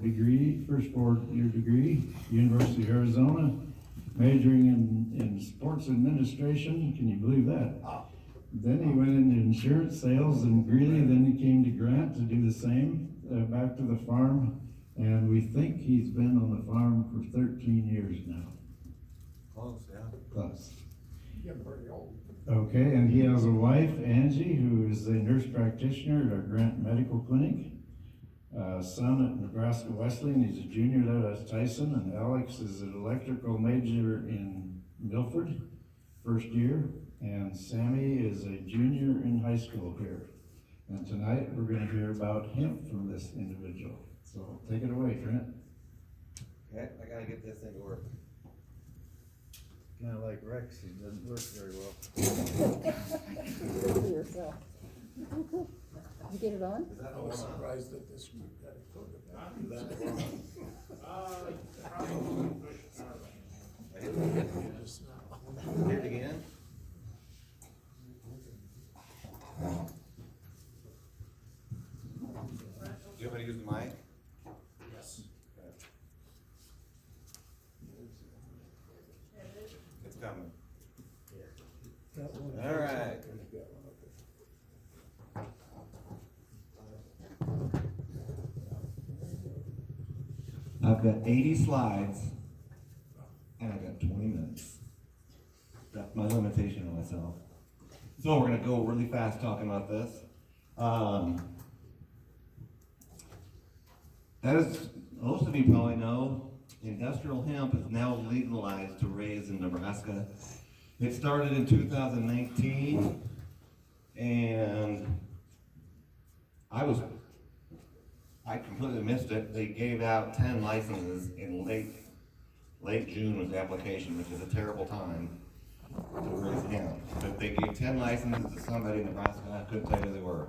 Degree, first 4-year degree, University of Arizona, majoring in sports administration. Can you believe that? Then he went into insurance sales in Greeley, then he came to Grant to do the same, back to the farm, and we think he's been on the farm for 13 years now. Close, yeah. Close. You're pretty old. Okay, and he has a wife, Angie, who is a nurse practitioner at our Grant Medical Clinic. Son at Nebraska Wesleyan, he's a junior there at Tyson, and Alex is an electrical major in Milford, first year, and Sammy is a junior in high school here. And tonight we're going to hear about hemp from this individual. So take it away, Trent. Okay, I gotta get this thing to work. Kinda like Rex, he doesn't work very well. Good for yourself. Did you get it on? Is that I the was one? surprised that this group got it coded Is that back. the one? I hit it Just now. Hit it again? Do you want me to use the mic? Yes. It's coming. Got one. All right. Got one up there. I've got 80 slides, and I got 20 minutes. That's my limitation on myself. So we're gonna go really fast talking about this. As most of you probably know, industrial hemp is now legalized to raise in Nebraska. It started in 2019, and I completely missed it. They gave out 10 licenses in late June was the application, which is a terrible time to raise hemp. But they gave 10 licenses to somebody in Nebraska, I couldn't tell you who they were.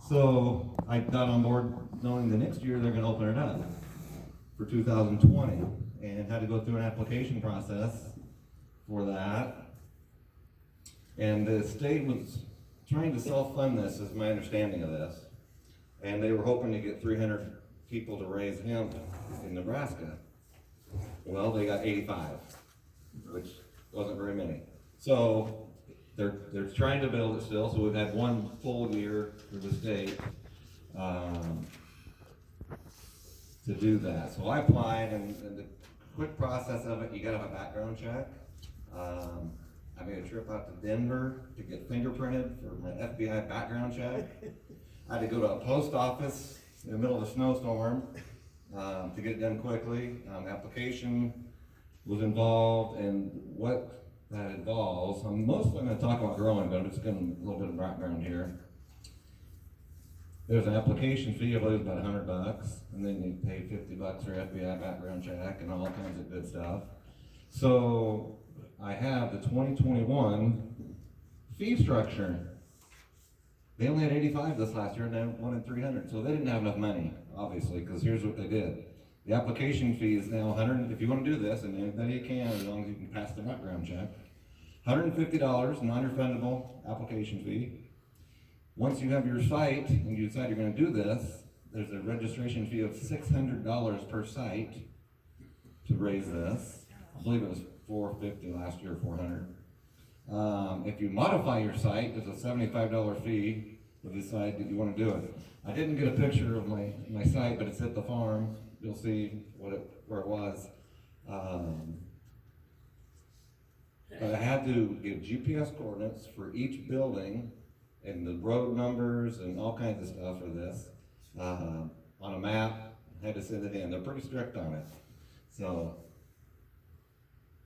So I got on board knowing the next year they're gonna open it up for 2020, and had to go through an application process for that. And the state was trying to self-fund this, is my understanding of this. And they were hoping to get 300 people to raise hemp in Nebraska. Well, they got 85, which wasn't very many. So they're trying to build it still, so we've had one full year for the state to do that. So I applied, and the quick process of it, you gotta have a background check. I made a trip out to Denver to get fingerprinted for my FBI background check. I had to go to a post office in the middle of a snowstorm to get it done quickly. Application was involved, and what that involves, I'm mostly going to talk about growing, but I'm just going to a little bit of background here. There's an application fee, I believe about $100, and then you pay $50 for FBI background check and all kinds of good stuff. So I have the 2021 fee structure. They only had 85 this last year, and they wanted 300, so they didn't have enough money, obviously, because here's what they did. The application fee is now $100, if you want to do this, and anybody can, as long as you can pass the background check, $150, non-refundable application fee. Once you have your site, and you decide you're going to do this, there's a registration fee of $600 per site to raise this. I believe it was $450 last year, $400. If you modify your site, there's a $75 fee to decide that you want to do it. I didn't get a picture of my site, but it's at the farm. You'll see where it was. But I had to give GPS coordinates for each building and the road numbers and all kinds of stuff for this on a map. I had to send it in. They're pretty strict on it. So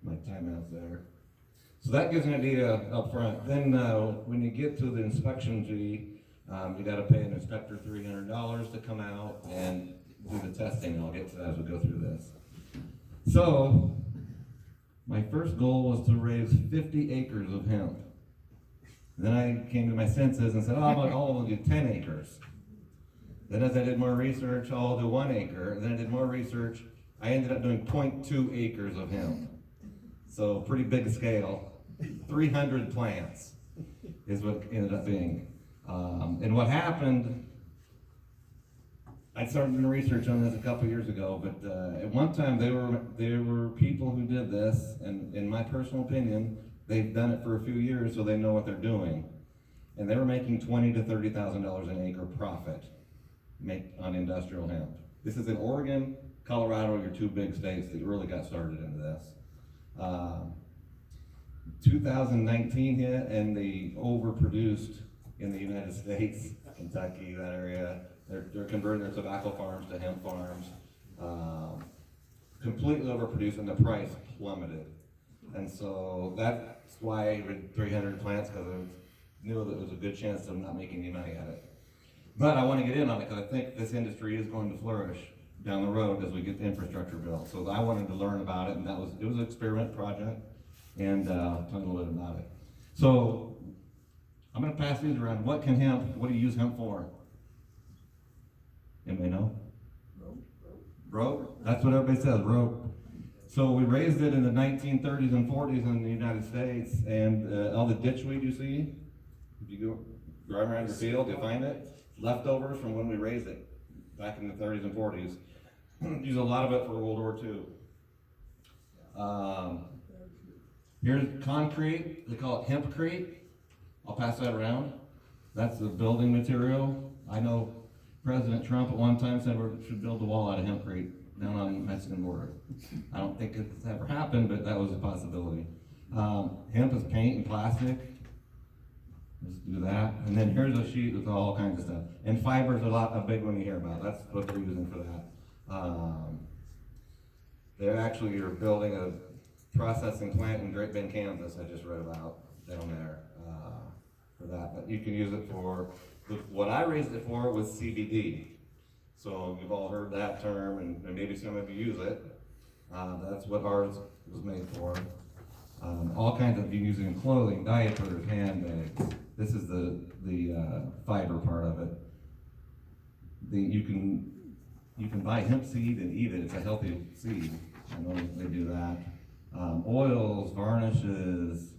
my timeout's there. So that gives an idea up front. Then when you get to the inspection fee, you gotta pay an inspector $300 to come out and do the testing. I'll get to that as we go through this. So my first goal was to raise 50 acres of hemp. Then I came to my senses and said, oh, I'll do 10 acres. Then as I did more research, I'll do 1 acre. And then I did more research. I ended up doing 0.2 acres of hemp. So pretty big scale. 300 plants is what ended up being. And what happened I started doing research on this a couple years ago, but at one time there were people who did this, and in my personal opinion, they've done it for a few years, so they know what they're doing, and they were making $20,000 to $30,000 an acre profit on industrial hemp. This is in Oregon, Colorado, your two big states that really got started into this. 2019 hit, and they overproduced in the United States, Kentucky, that area. They're converting their tobacco farms to hemp farms. Completely overproduced, and the price plummeted. And so that's why I did 300 plants, because I knew that there was a good chance of not making any money at it. But I want to get in on it because I think this industry is going to flourish down the road as we get the infrastructure built. So I wanted to learn about it, and it was an experiment project, and tell you a little bit about it. So I'm going to pass these around. What do you use hemp for? Anybody know? Rope? That's what everybody says, rope. So we raised it in the 1930s and 40s in the United States, and all the ditchweed you see, if you go drive around your field, you'll find it. Leftovers from when we raised it back in the 30s and 40s. Use a lot of it for World War II. Here's concrete. They call it hempcrete. I'll pass that around. That's the building material. I know President Trump at one time said we should build a wall out of hempcrete down on the Mexican border. I don't think it's ever happened, but that was a possibility. Hemp is paint and plastic. Just do that. And then here's a sheet with all kinds of stuff. And fiber is a big one you hear about. That's what they're using for that. They're actually building a processing plant in Great Bend, Kansas, I just read about down there for that. But you can use it for, what I raised it for was CBD. So you've all heard that term, and maybe some of you use it. That's what ours was made for. All kinds of, you can use it in clothing, diapers, handbags. This is the fiber part of it. You can buy hemp seed and eat it. It's a healthy seed. I know they do that. Oils, varnishes,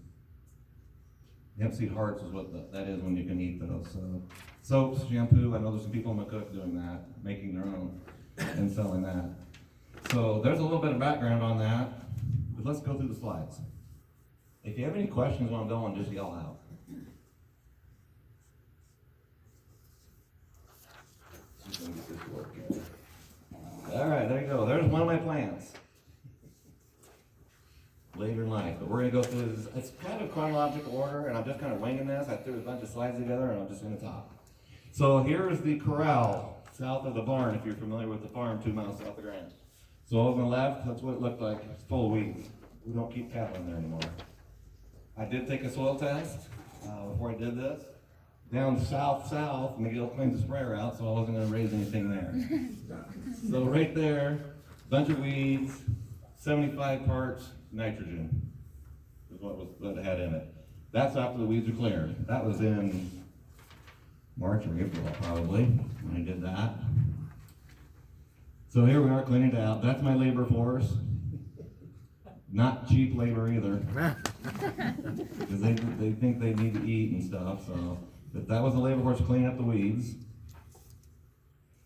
hemp seed hearts is what that is when you can eat those. So soaps, shampoo. I know there's some people in the cook doing that, making their own and selling that. So there's a little bit of background on that, but let's go through the slides. If you have any questions while I'm going, just yell out. All right, there you go. There's one of my plants. Later in life, but we're gonna go through this. It's kind of chronological order, and I'm just kind of winging this. I threw a bunch of slides together, and I'm just gonna talk. So here's the corral south of the barn, if you're familiar with the farm, 2 miles south of Grant. So over on the left, that's what it looked like. It's full of weeds. We don't keep cattle in there anymore. I did take a soil test before I did this. Down south, Miguel cleaned the sprayer out, so I wasn't going to raise anything there. So right there, bunch of weeds, 75 parts nitrogen is what it had in it. That's after the weeds were cleared. That was in March or April, probably, when I did that. So here we are cleaning it out. That's my labor force. Not cheap labor either, because they think they need to eat and stuff. So, but that was the labor force cleaning up the weeds.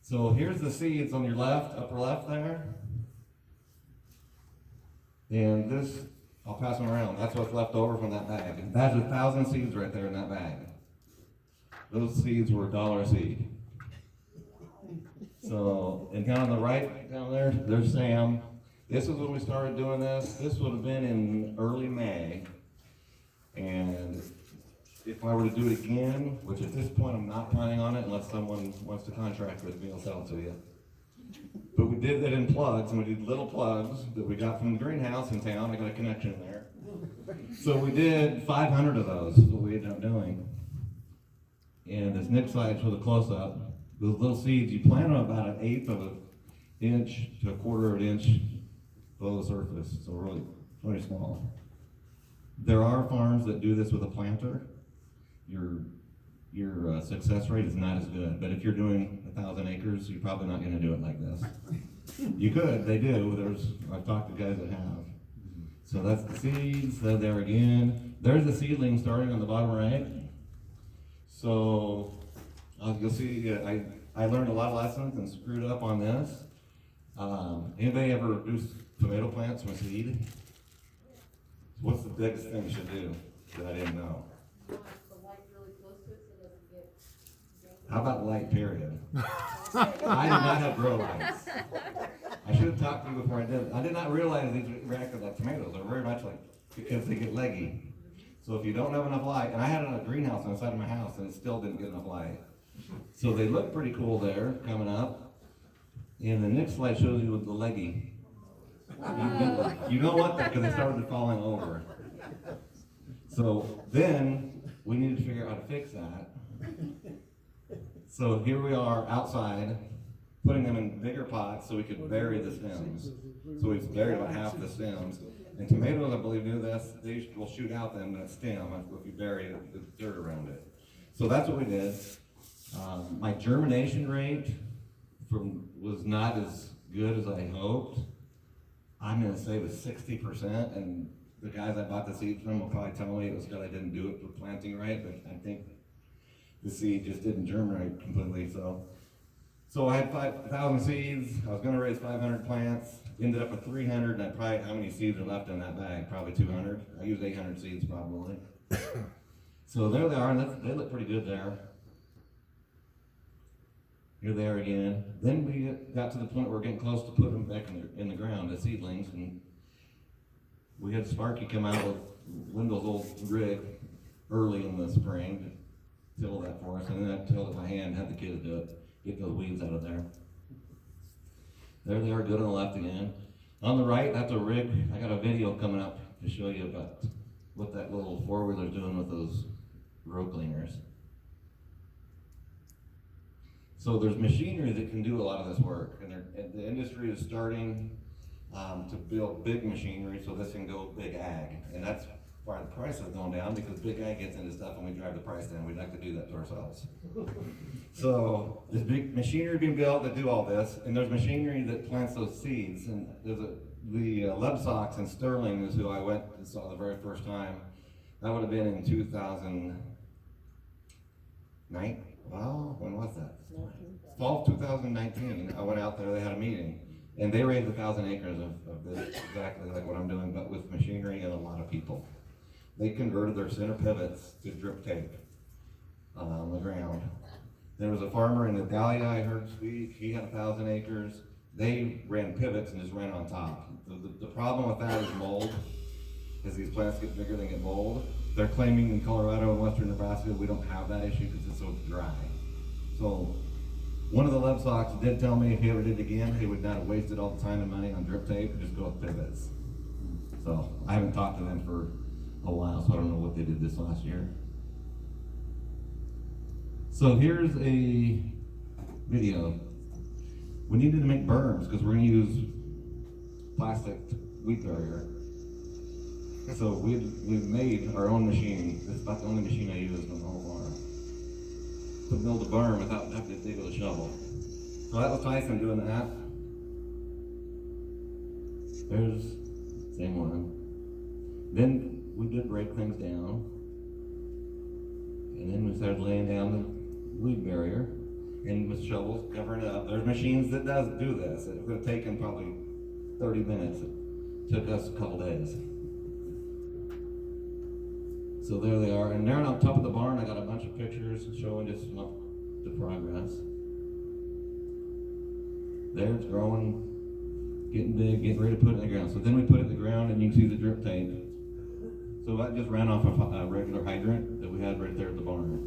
So here's the seeds on your left, upper left there, and this I'll pass them around. That's what's left over from that bag. That's 1,000 seeds right there in that bag. Those seeds were $1 a seed. So, and down on the right down there's Sam. This is when we started doing this. This would have been in early May. And if I were to do it again, which at this point I'm not planning on it unless someone wants to contract with me, I'll sell it to you. But we did that in plugs, and we did little plugs that we got from the greenhouse in town. I got a connection there. So we did 500 of those, is what we ended up doing. And this next slide shows a close-up. Those little seeds, you plant them about 1/8 of an inch to 1/4 of an inch below the surface, so really, really small. There are farms that do this with a planter. Your success rate is not as good, but if you're doing 1,000 acres, you're probably not gonna do it like this. You could, they do, I've talked to guys that have. So that's the seeds, there again. There's the seedling starting on the bottom right. So, you'll see, I learned a lot of lessons and screwed up on this. Anybody ever do tomato plants from seed? What's the biggest thing you should do that I didn't know? The light really close to it so it doesn't get. How about light period? I did not have grow lights. I should have talked to you before I did. I did not realize these reacted like tomatoes. They're very much like, because they get leggy. So if you don't have enough light, and I had it in a greenhouse on the side of my house and it still didn't get enough light. So they look pretty cool there, coming up. And the next slide shows you with the leggy. You don't want that because they started falling over. So then we needed to figure out how to fix that. So here we are outside, putting them in bigger pots so we could bury the stems. So we've buried about half the stems. And tomatoes, I believe, do this. They will shoot out them that stem if you bury the dirt around it. So that's what we did. My germination rate was not as good as I hoped. I'm gonna say it was 60%, and the guys I bought the seeds from will probably tell me it was because I didn't do it for planting right, but I think the seed just didn't germinate completely, so I had 5,000 seeds. I was gonna raise 500 plants, ended up with 300, and how many seeds are left in that bag? Probably 200. I used 800 seeds probably. So there they are, and they look pretty good there. Here they are again. Then we got to the point where we're getting close to putting them back in the ground as seedlings, and we had Sparky come out with Wendell's old rig early in the spring to till that for us, and then I tilled it by hand, had the kids do it, get those weeds out of there. There they are, good on the left again. On the right, that's a rig. I got a video coming up to show you about what that little four-wheeler's doing with those row cleaners. So there's machinery that can do a lot of this work, and the industry is starting to build big machinery so this can go big ag, and that's why the price has gone down, because big ag gets into stuff and we drive the price down. We'd like to do that to ourselves. So there's big machinery being built that do all this, and there's machinery that plants those seeds, and there's the Lebsox in Sterling is who I went and saw the very first time. That would have been in 2009. Wow, when was that? Fall of 2019. I went out there, they had a meeting, and they raised 1,000 acres of this, exactly like what I'm doing, but with machinery and a lot of people. They converted their center pivots to drip tape on the ground. There was a farmer in Italia I heard speak. He had 1,000 acres. They ran pivots and just ran on top. The problem with that is mold. As these plants get bigger, they get mold. They're claiming in Colorado and western Nebraska we don't have that issue because it's so dry. So one of the Lebsox did tell me if he ever did it again, he would not have wasted all the time and money on drip tape and just go with pivots. So I haven't talked to them for a while, so I don't know what they did this last year. So here's a video. We needed to make berms because we're going to use plastic wheat barrier. So we've made our own machine. It's about the only machine I use on the whole farm to build a berm without having to dig with a shovel. So that was Tyson doing that. There's the same one. Then we did break things down, and then we started laying down the weed barrier, and with shovels covering it up. There's machines that do this. It would have taken probably 30 minutes. It took us a couple days. So there they are, and there on top of the barn, I got a bunch of pictures showing just the progress. There it's growing, getting big, getting ready to put it in the ground. So then we put it in the ground, and you can see the drip tape. So that just ran off a regular hydrant that we had right there at the barn.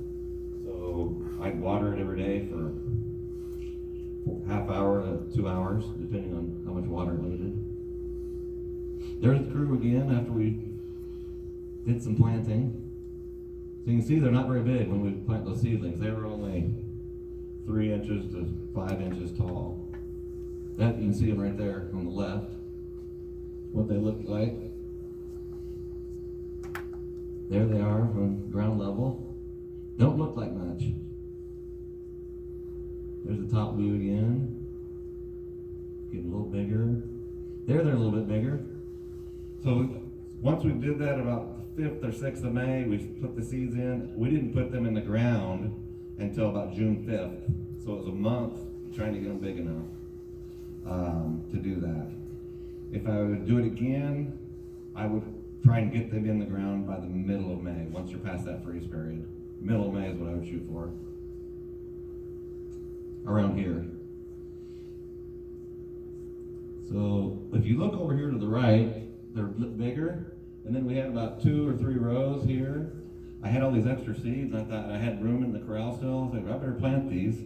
So I'd water it every day for half hour to 2 hours, depending on how much water it needed. There's the crew again after we did some planting. So you can see they're not very big when we plant those seedlings. They were only 3 inches to 5 inches tall. That you can see them right there on the left, what they look like. There they are from ground level. Don't look like much. There's the top view again. Getting a little bigger. They're a little bit bigger. So once we did that about the 5th or 6th of May, we put the seeds in. We didn't put them in the ground until about June 5th. So it was a month trying to get them big enough to do that. If I would do it again, I would try and get them in the ground by the middle of May, once you're past that freeze period. Middle of May is what I would shoot for. Around here. So if you look over here to the right, they're bigger, and then we had about 2 or 3 rows here. I had all these extra seeds, and I thought I had room in the corral still. I thought, I better plant these.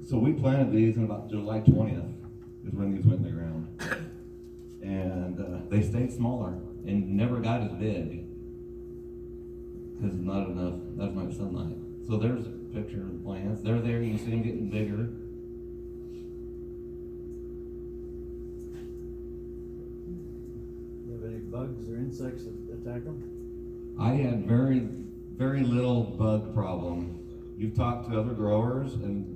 So we planted these, and about July 20th is when these went in the ground. And they stayed smaller and never got as big because not much sunlight. So there's a picture of the plants. They're there, you can see them getting bigger. You have any bugs or insects that attack them? I had very, very little bug problem. You've talked to other growers, and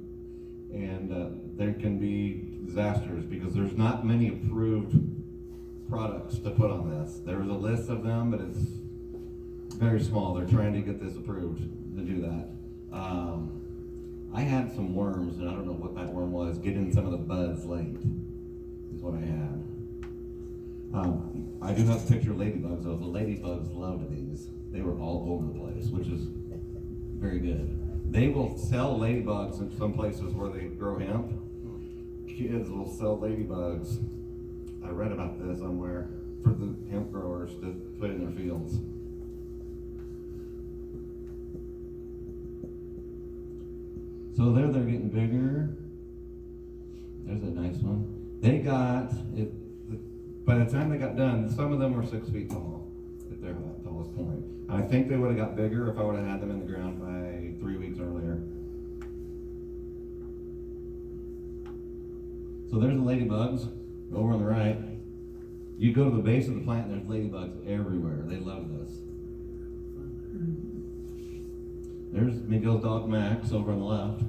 there can be disasters because there's not many approved products to put on this. There's a list of them, but it's very small. They're trying to get this approved to do that. I had some worms, and I don't know what that worm was, get in some of the buds late, is what I had. I do have a picture of ladybugs, though. The ladybugs loved these. They were all over the place, which is very good. They will sell ladybugs in some places where they grow hemp. Kids will sell ladybugs. I read about this somewhere for the hemp growers to put in their fields. So they're getting bigger. There's a nice one. They got it. By the time they got done, some of them were 6 feet tall at their tallest point. I think they would have got bigger if I would have had them in the ground by 3 weeks earlier. So there's the ladybugs over on the right. You go to the base of the plant, there's ladybugs everywhere. They love this. There's Miguel's dog Max over on the left.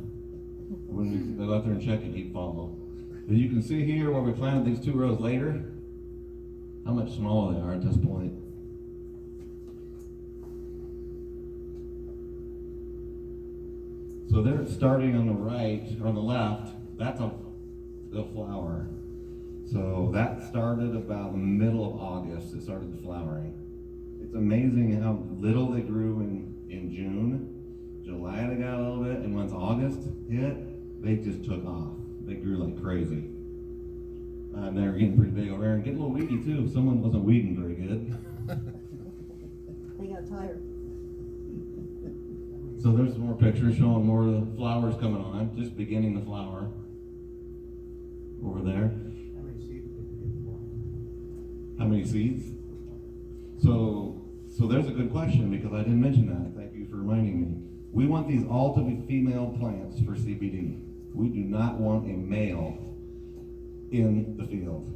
When we go out there and check it, he'd follow. But you can see here where we planted these 2 rows later, how much smaller they are at this point. So they're starting on the right, or on the left, that's the flower. So that started about the middle of August, it started the flowering. It's amazing how little they grew in June. July they got a little bit, and once August hit, they just took off. They grew like crazy. And they're getting pretty big over there and getting a little weedy too. Someone wasn't weeding very good. They got tired. So there's more pictures showing more of the flowers coming on, just beginning the flower over there. How many seeds did you get for? How many seeds? So there's a good question because I didn't mention that. Thank you for reminding me. We want these all to be female plants for CBD. We do not want a male in the field.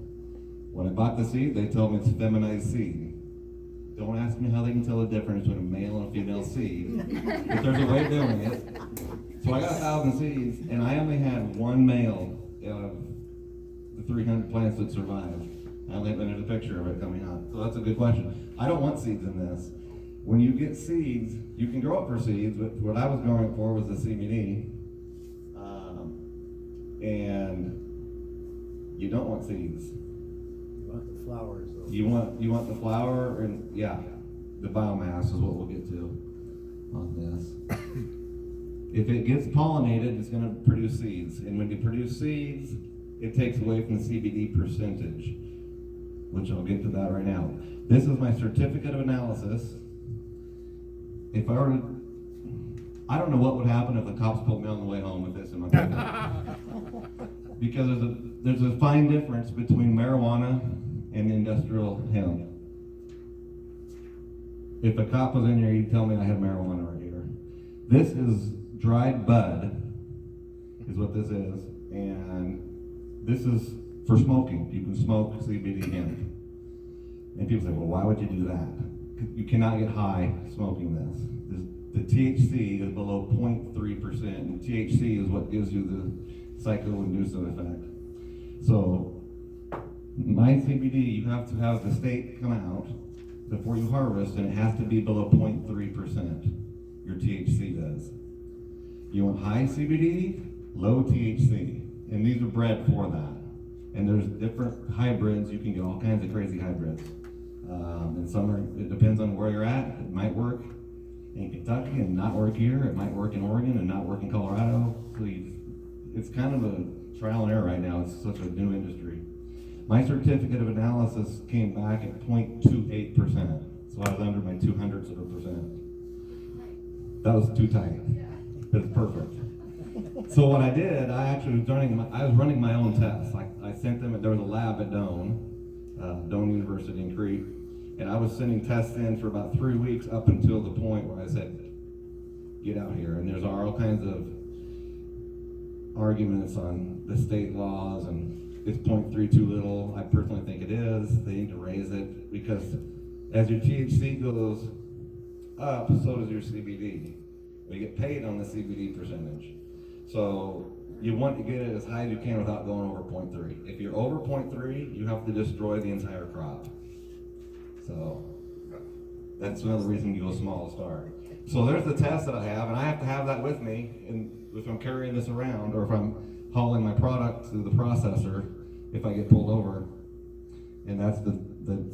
When I bought the seed, they told me it's feminized seed. Don't ask me how they can tell the difference between a male and a female seed, but there's a way of doing it. So I got 1,000 seeds, and I only had 1 male of the 300 plants that survived. I only have a picture of it coming out. So that's a good question. I don't want seeds in this. When you get seeds, you can grow it for seeds, but what I was growing it for was the CBD. And you don't want seeds. You want the flowers though. You want the flower, and yeah, the biomass is what we'll get to on this. If it gets pollinated, it's going to produce seeds, and when you produce seeds, it takes away from the CBD percentage, which I'll get to that right now. This is my certificate of analysis. If I were to, I don't know what would happen if the cops pulled me on the way home with this in my pocket. Because there's a fine difference between marijuana and industrial hemp. If a cop was in here, he'd tell me I had marijuana right here. This is dried bud, is what this is, and this is for smoking. You can smoke CBD hemp. And people say, well, why would you do that? You cannot get high smoking this. The THC is below 0.3%, and THC is what gives you the psycho-inducive effect. So, my CBD, you have to have the state come out before you harvest, and it has to be below 0.3%. Your THC does. You want high CBD? low THC, and these are bred for that. And there's different hybrids, you can get all kinds of crazy hybrids. And some are, it depends on where you're at, it might work in Kentucky and not work here, it might work in Oregon and not work in Colorado. It's kind of a trial and error right now, it's such a new industry. My certificate of analysis came back at 0.28%, so I was under my 0.02%. That was too tight, but it's perfect. So what I did, I was running my own tests. I sent them, there was a lab at Doane University in Crete, and I was sending tests in for about 3 weeks up until the point where I said, get out here. And there's all kinds of arguments on the state laws, and it's 0.3 too little. I personally think it is. They need to raise it, because as your THC goes up, so does your CBD. You get paid on the CBD percentage. So you want to get it as high as you can without going over 0.3. If you're over 0.3, you have to destroy the entire crop. So that's another reason you go small to start. So there's the test that I have, and I have to have that with me if I'm carrying this around, or if I'm hauling my product through the processor, if I get pulled over. And that's the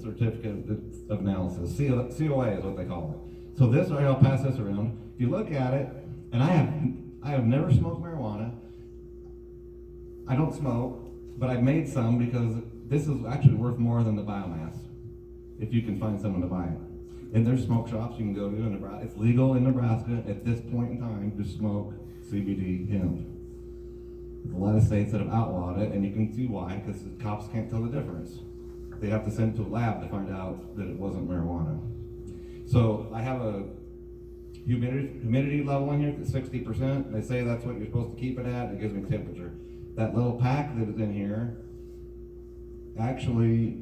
certificate of analysis. COA is what they call it. So this, I'll pass this around. If you look at it, and I have never smoked marijuana. I don't smoke, but I've made some because this is actually worth more than the biomass, if you can find someone to buy it. And there's smoke shops you can go to in Nebraska. It's legal in Nebraska at this point in time to smoke CBD hemp. There's a lot of states that have outlawed it, and you can see why, because the cops can't tell the difference. They have to send it to a lab to find out that it wasn't marijuana. So I have a humidity level in here at 60%. They say that's what you're supposed to keep it at. It gives me temperature. That little pack that is in here actually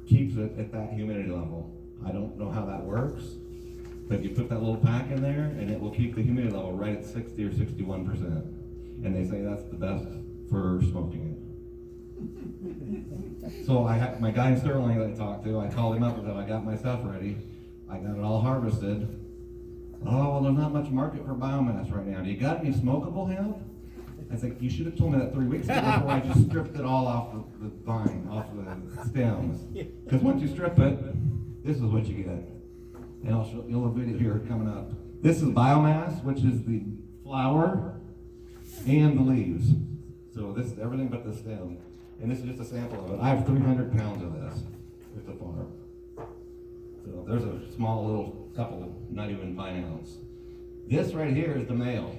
keeps it at that humidity level. I don't know how that works, but you put that little pack in there and it will keep the humidity level right at 60 or 61%. And they say that's the best for smoking it. So I had my guy in Sterling that I talked to, I called him up and said, I got my stuff ready. I got it all harvested. Oh, well, there's not much market for biomass right now. Do you got any smokable hemp? I said, you should have told me that 3 weeks ago before I just stripped it all off the vine, off the stems. Because once you strip it, this is what you get. And I'll show you a video here coming up. This is biomass, which is the flower and the leaves. So this is everything but the stem. And this is just a sample of it. I have 300 pounds of this at the farm. So there's a small little couple, not even 5 ounce. This right here is the male.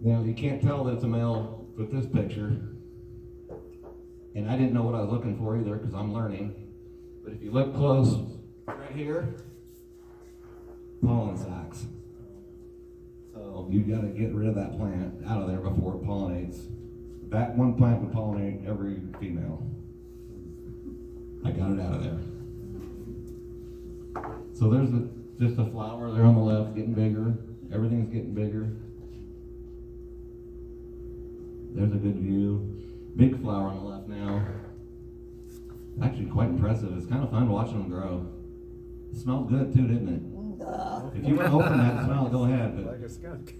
Now you can't tell that it's a male with this picture. And I didn't know what I was looking for either, because I'm learning. But if you look close, right here, pollen sacs. So you got to get rid of that plant out of there before it pollinates. That one plant would pollinate every female. I got it out of there. So there's just a flower there on the left, getting bigger. Everything's getting bigger. There's a good view. Big flower on the left now. Actually quite impressive. It's kind of fun watching them grow. It smells good too, didn't it? If you want to open that smell, go ahead. But Like a skunk.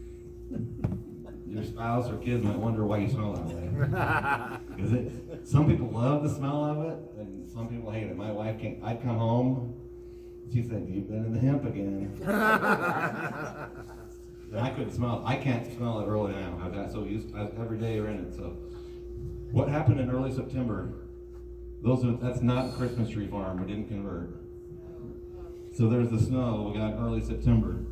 your spouse or kids might wonder why you smell that way. Because some people love the smell of it, and some people hate it. My wife can't. I'd come home, she said, "You've been in the hemp again." And I couldn't smell it. I can't smell it early now. I got so used. Every day you're in it. So, what happened in early September? That's not a Christmas tree farm. We didn't convert. So there's the snow we got in early September.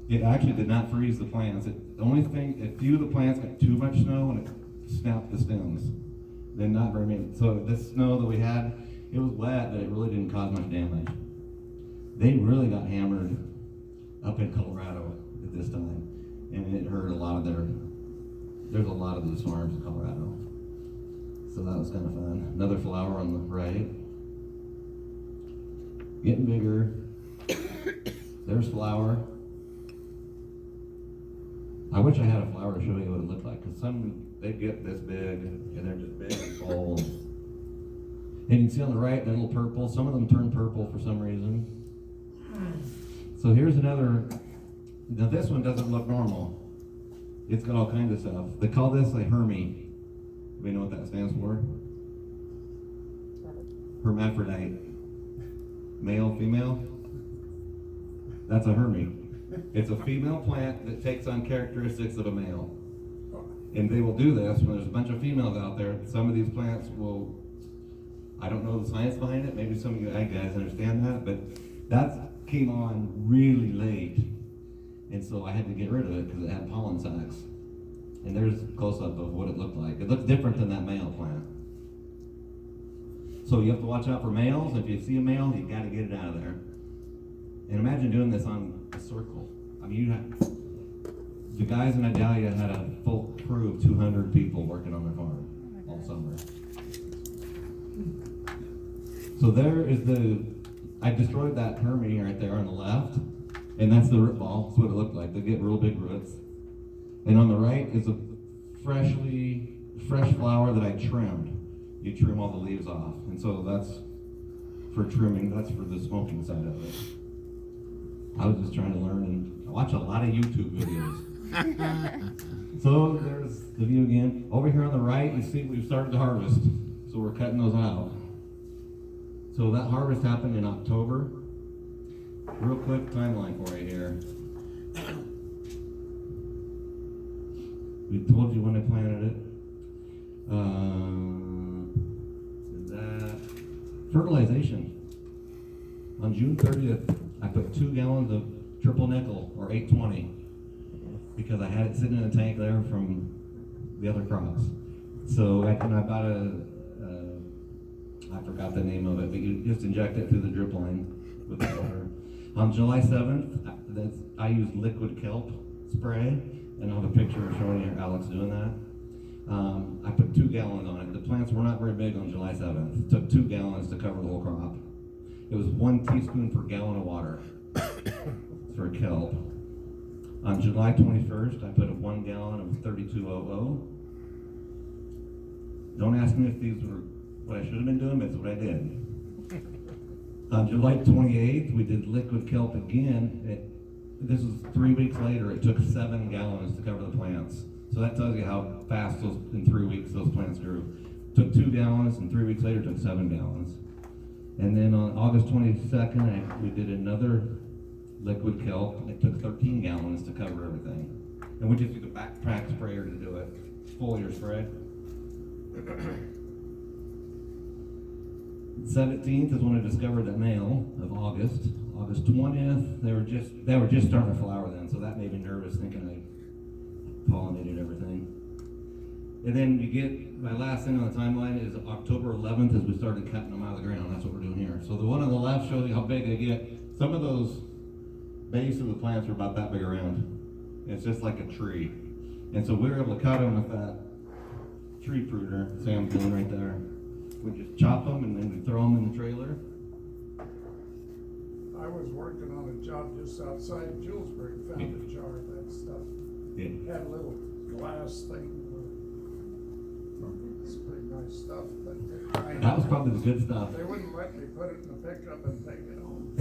It actually did not freeze the plants. The only thing, a few of the plants got too much snow and it snapped the stems. Then not very many. So this snow that we had, it was wet, but it really didn't cause much damage. They really got hammered up in Colorado at this time, and it hurt a lot of there's a lot of these farms in Colorado. So that was kind of fun. Another flower on the right. Getting bigger. There's flower. I wish I had a flower to show you what it looked like, because some, they get this big, and they're just big and bold. And you can see on the right, they're a little purple. Some of them turn purple for some reason. So here's another, now this one doesn't look normal. It's got all kinds of stuff. They call this a Hermy. Do we know what that stands for? Hermaphrodite. Male, female? That's a Hermy. It's a female plant that takes on characteristics of a male. And they will do this when there's a bunch of females out there. Some of these plants will, I don't know the science behind it, maybe some of you ag guys understand that, but that came on really late. And so I had to get rid of it because it had pollen sacs. And there's a close-up of what it looked like. It looks different than that male plant. So you have to watch out for males. If you see a male, you gotta get it out of there. And imagine doing this on a circle. I mean, you have, the guys in Idalia had a full crew of 200 people working on their farm all summer. So there is I destroyed that Hermy right there on the left, and that's the root ball. That's what it looked like. They get real big roots. And on the right is a fresh flower that I trimmed. You trim all the leaves off. And so that's for trimming, that's for the smoking side of it. I was just trying to learn and I watch a lot of YouTube videos. So there's the view again. Over here on the right, you see we've started to harvest. So we're cutting those out. So that harvest happened in October. Real quick timeline for you here. We told you when I planted it. Fertilization. On June 30th, I put 2 gallons of triple nickel, or 820, because I had it sitting in a tank there from the other crops. So I bought I forgot the name of it, but you just inject it through the drip line with the water. On July 7th, I used liquid kelp spray, and I'll have a picture showing you Alex doing that. I put 2 gallons on it. The plants were not very big on July 7th. It took 2 gallons to cover the whole crop. It was 1 teaspoon per gallon of water for kelp. On July 21st, I put 1 gallon of 3200. Don't ask me if these were what I should have been doing, but it's what I did. On July 28th, we did liquid kelp again. This was 3 weeks later. It took 7 gallons to cover the plants. So that tells you how fast in 3 weeks those plants grew. Took 2 gallons, and 3 weeks later took 7 gallons. And then on August 22nd, we did another liquid kelp. It took 13 gallons to cover everything. And we just used a backpack sprayer to do it. Foliar spray. 17th is when I discovered that male of August. August 20th, they were just starting to flower then, so that made me nervous thinking I pollinated everything. And then you get, my last thing on the timeline is October 11th as we started cutting them out of the ground. That's what we're doing here. So the one on the left shows you how big they get. Some of those base of the plants are about that big around. It's just like a tree. And so we were able to cut them with that tree pruner Sam's doing right there. We just chop them and then we throw them in the trailer. I was working on a job just outside Julesburg, found a jar of that stuff. Yeah. Had a little glass thing. It's pretty nice stuff, but That was probably the good stuff. they wouldn't let me put it in the pickup and take it home.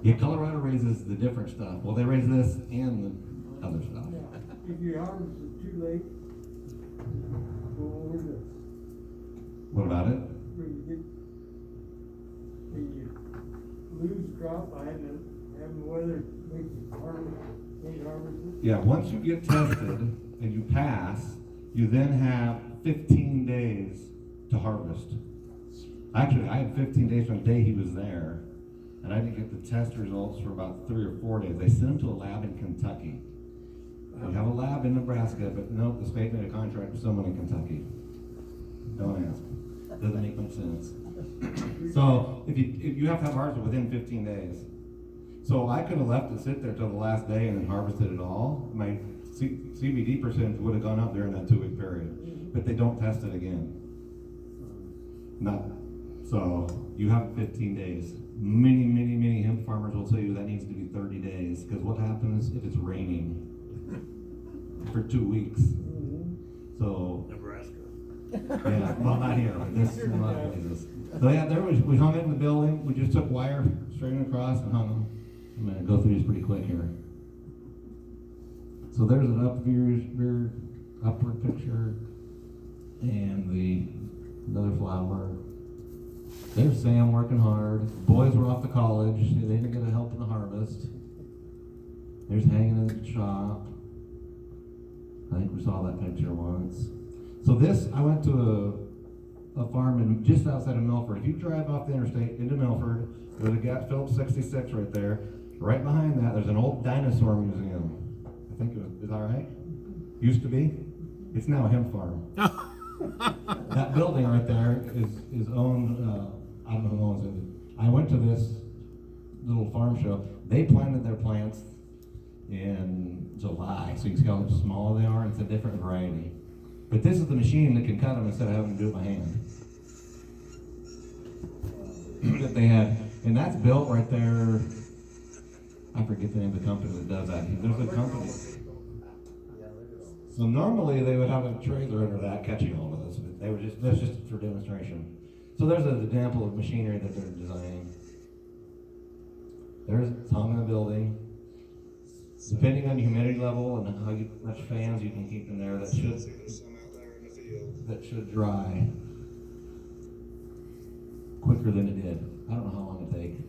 Yeah, Colorado raises the different stuff. Well, they raise this and the other stuff. If you harvest it too late, go over the, What about it? when you lose crop, I had to have the weather make you can't harvest it. Yeah, once you get tested and you pass, you then have 15 days to harvest. Actually, I had 15 days from the day he was there, and I didn't get the test results for about 3 or 4 days. They sent him to a lab in Kentucky. We have a lab in Nebraska, but nope, the state made a contract with someone in Kentucky. Don't ask. Doesn't make much sense. So if you have to have harvested within 15 days. So I could have left it sit there till the last day and then harvested it all. My CBD percentage would have gone up during that 2-week period, but they don't test it again. So you have 15 days. Many hemp farmers will tell you that needs to be 30 days, because what happens if it's raining for 2 weeks? So Nebraska. yeah, well, not here, but this in a lot of places. So yeah, we hung it in the building. We just took wire straight across and hung them. I'm gonna go through this pretty quick here. So there's an upward picture, and another flower. There's Sam working hard. The boys were off to college. They didn't get to help in the harvest. There's hanging in the shop. I think we saw that picture once. So I went to a farm just outside of Milford. If you drive off the interstate into Milford, there's a gas Phillips 66 right there. Right behind that, there's an old dinosaur museum. I think is that right? Used to be. It's now a hemp farm. That building right there is owned. I don't know who owns it. I went to this little farm show. They planted their plants in July, so you can see how small they are. It's a different variety. But this is the machine that can cut them instead of having to do it by hand. That they had, and that's built right there. I forget the name of the company that does that. There's a company. So normally they would have a trailer under that catching all of this, but that's just for demonstration. So there's an example of machinery that they're designing. There's hung in the building. Depending on the humidity level and how much fans you can keep in there, that should dry quicker than it did. I don't know how long it take.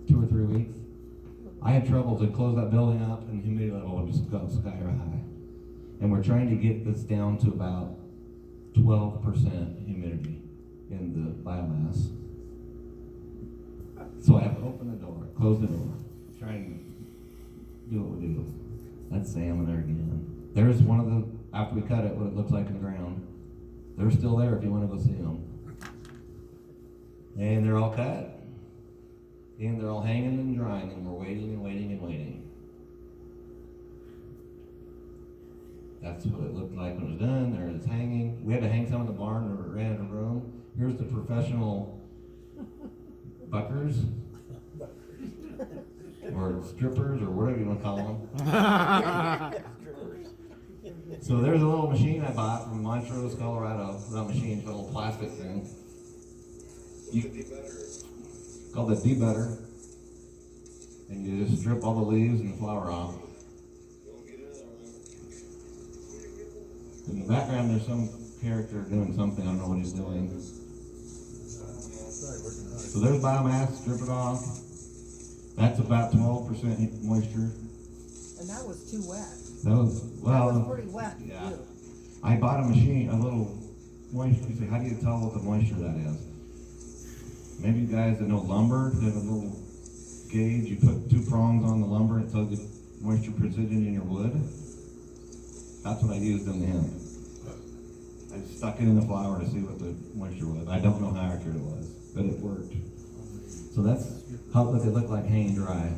2 or 3 weeks. I had trouble to close that building up, and the humidity level would just go sky high. And we're trying to get this down to about 12% humidity in the biomass. So I have to open the door, close the door, try and do what we do. That's Sam in there again. There's one of the, after we cut it, what it looks like in the ground. They're still there if you want to go see them. And they're all cut. And they're all hanging and drying, and we're waiting and waiting and waiting. That's what it looked like when it was done. There it's hanging. We had to hang some in the barn or ran out of room. Here's the professional buckers. Or strippers, or whatever you want to call them. So there's a little machine I bought from Montrose, Colorado. That machine, a little plastic thing. Called the debutter. And you just strip all the leaves and the flower off. In the background, there's some character doing something. I don't know what he's doing. So there's biomass, strip it off. That's about 12% moisture. And that was too wet. That was pretty wet, yeah. too. I bought a machine, a little moisture. You say, how do you tell what the moisture that is? Maybe you guys that know lumber, they have a little gauge. You put 2 prongs on the lumber and it tells you moisture percentage in your wood. That's what I used in the hemp. I stuck it in the flour to see what the moisture was. I don't know how accurate it was, but it worked. So that's how it looked like hanging dry.